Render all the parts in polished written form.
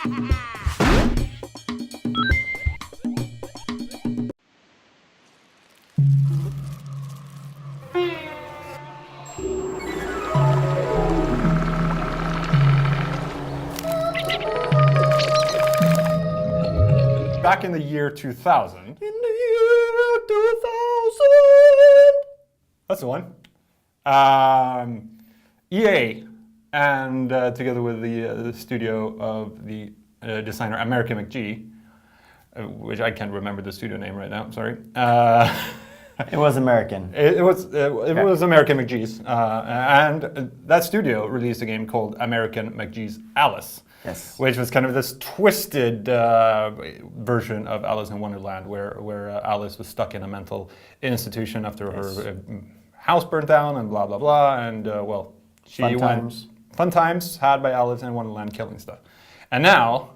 Back in the year 2000. In the year 2000. That's the one. EA, and together with the studio of the designer American McGee, which I can't remember the studio name right now. Sorry. It was American. It was American McGee's, and that studio released a game called American McGee's Alice. Yes. Which was kind of this twisted version of Alice in Wonderland, where Alice was stuck in a mental institution after her house burnt down and blah blah blah, and fun times had by Alice in Wonderland killing stuff. And now,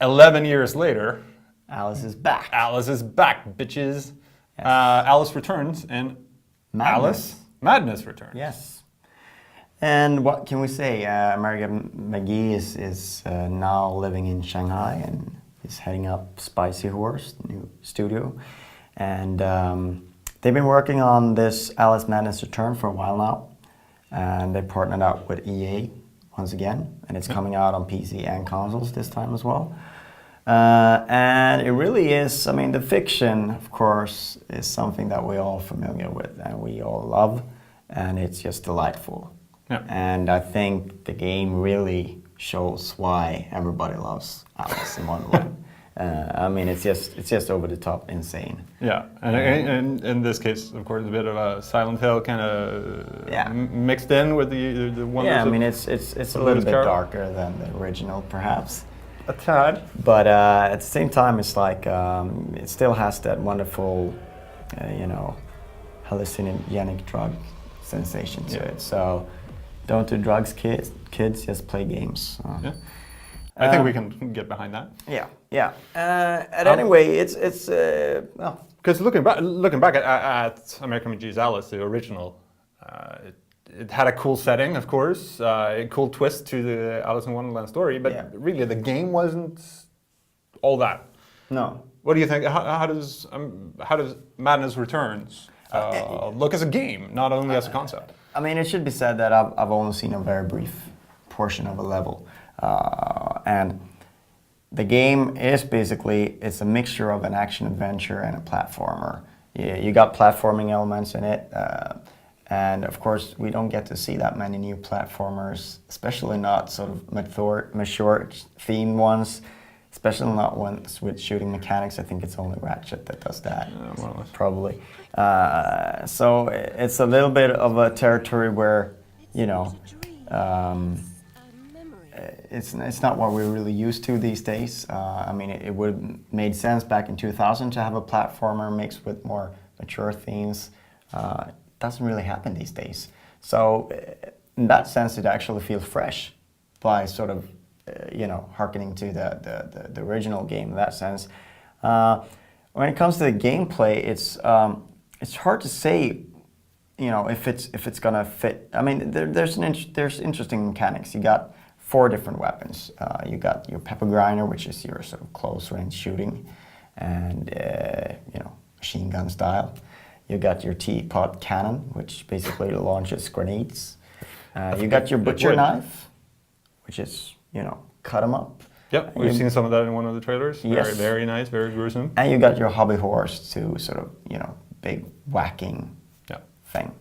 11 years later, Alice is back. Alice is back, bitches. Yes. Alice returns, and Alice Madness returns. Yes. And what can we say? American McGee is now living in Shanghai and is heading up Spicy Horse, new studio. And they've been working on this Alice Madness Return for a while now. And they partnered up with EA once again. And it's coming out on PC and consoles this time as well. And it really is, I mean, the fiction, of course, is something that we're all familiar with and we all love. And it's just delightful. Yeah. And I think the game really shows why everybody loves Alice in Wonderland. I mean, it's just over the top insane. Yeah, and in this case, of course, a bit of a Silent Hill kind of mixed in with the wonders. Yeah, I mean, it's a little bit darker than the original, perhaps. A tad. But at the same time, it's like it still has that wonderful, hallucinogenic drug sensation to it. So. Don't do drugs, kids. Just play games. I think we can get behind that. Yeah. Anyway, it's well. Because looking back at American McGee's Alice, the original, it had a cool setting, of course, a cool twist to the Alice in Wonderland story. But really, the game wasn't all that. No. What do you think? How does Madness Returns look as a game, not only as a concept? I mean, it should be said that I've only seen a very brief portion of a level. And the game is basically, it's a mixture of an action-adventure and a platformer. You got platforming elements in it. And of course, we don't get to see that many new platformers, especially not sort of mature themed ones. Especially not ones with shooting mechanics. I think it's only Ratchet that does that, probably. So it's a little bit of a territory where, it's not what we're really used to these days. I mean, it would have made sense back in 2000 to have a platformer mixed with more mature themes. It doesn't really happen these days. So in that sense, it actually feels fresh by sort of hearkening to the original game in that sense. When it comes to the gameplay, it's hard to say, if it's gonna fit. I mean, there's interesting mechanics. You got 4 different weapons. You got your pepper grinder, which is your sort of close range shooting, and machine gun style. You got your teapot cannon, which basically launches grenades. You got your butcher knife, which is cut them up. Yep, we've seen some of that in one of the trailers. Yes. Very, very nice, very gruesome. And you got your hobby horse to sort of, big whacking thing.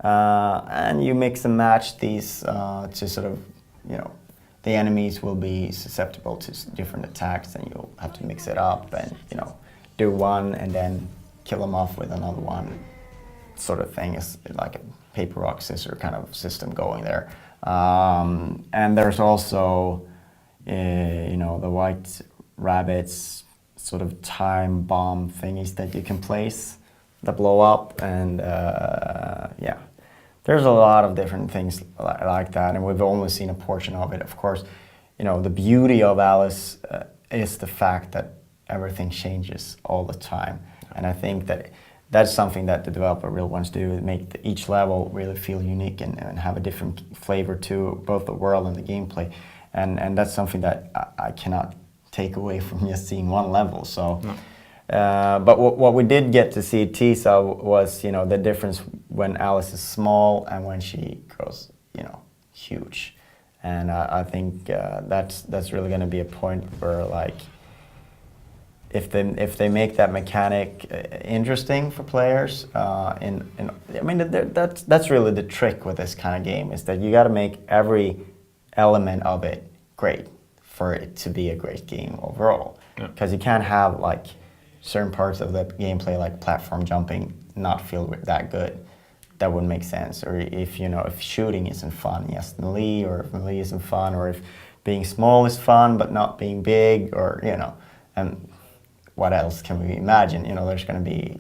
And you mix and match these to sort of, the enemies will be susceptible to different attacks, and you'll have to mix it up and, do one and then kill them off with another one sort of thing. It's like a paper, rock, scissors kind of system going there. And there's also, the white rabbits sort of time bomb thingies that you can place that blow up, and there's a lot of different things like that, and we've only seen a portion of it. Of course, the beauty of Alice is the fact that everything changes all the time, and I think that that's something that the developer really wants to do, make each level really feel unique and have a different flavor to both the world and the gameplay. and that's something that I cannot take away from just seeing one level. So. No. But what we did get to see Tisa was, you know, the difference when Alice is small and when she grows, you know, huge. And I think that's really going to be a point where, like, if they make that mechanic interesting for players, I mean, that's really the trick with this kind of game, is that you got to make every element of it great for it to be a great game overall. Because you can't have, like, certain parts of the gameplay, like platform jumping, not feel that good. That wouldn't make sense. Or if, you know, if shooting isn't fun, yes, melee, or if melee isn't fun, or if being small is fun but not being big, or, you know, and what else can we imagine? You know, there's going to be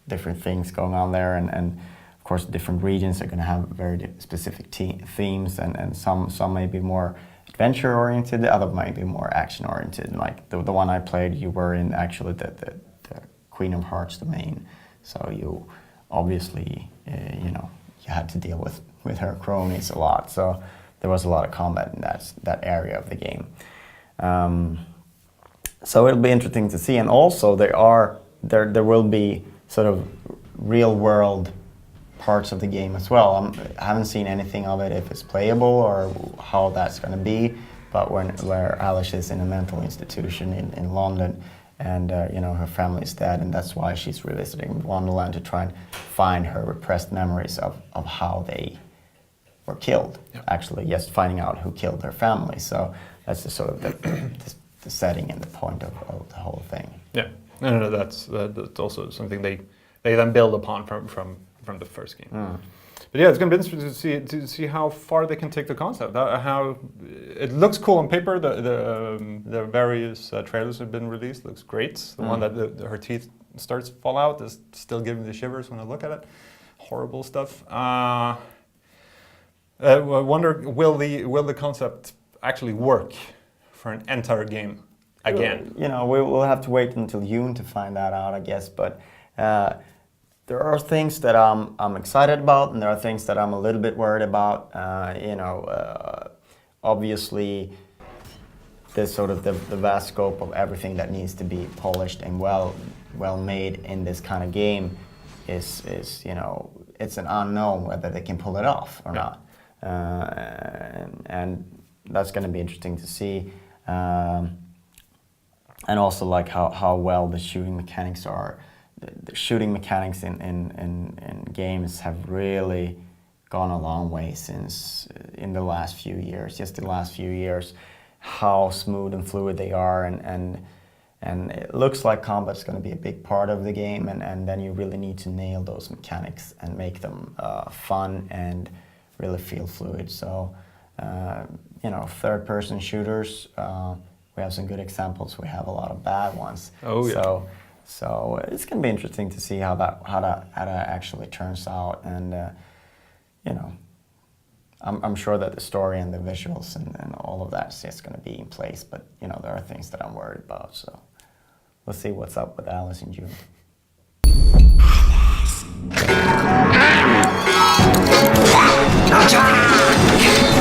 different things going on there, and of course different regions are going to have very specific themes, and some may be more adventure oriented, the other might be more action oriented. Like the one I played, you were in actually the Queen of Hearts domain, so you obviously you know, you had to deal with her cronies a lot, so there was a lot of combat in that area of the game. So it'll be interesting to see, and also there will be sort of real world parts of the game as well. I haven't seen anything of it, if it's playable or how that's going to be, but where Alice is in a mental institution in London, and you know, her family is dead, and that's why she's revisiting Wonderland to try and find her repressed memories of how they were killed. Yeah. Actually, just finding out who killed her family. So that's the sort of the setting and the point of the whole thing. Yeah, no, that's also something they then build upon from the first game. But yeah, it's going to be interesting to see how far they can take the concept. How it looks cool on paper. The various trailers have been released. Looks great. The one that her teeth starts to fall out is still giving me the shivers when I look at it. Horrible stuff. I wonder, will the concept actually work for an entire game again? You know, we'll have to wait until June to find that out, I guess. But there are things that I'm excited about, and there are things that I'm a little bit worried about. You know, obviously, there's sort of the vast scope of everything that needs to be polished and well made in this kind of game is, you know, it's an unknown whether they can pull it off or not. And that's going to be interesting to see. And also, like, how well the shooting mechanics are. The shooting mechanics in games have really gone a long way since in the last few years. Just the last few years, how smooth and fluid they are, and it looks like combat's going to be a big part of the game, and then you really need to nail those mechanics and make them fun and really feel fluid. So, you know, third-person shooters, we have some good examples. We have a lot of bad ones. Oh yeah. So it's going to be interesting to see how that actually turns out, and you know, I'm sure that the story and the visuals and all of that is just going to be in place. But you know, there are things that I'm worried about. So we'll see what's up with Alice in June. Alice.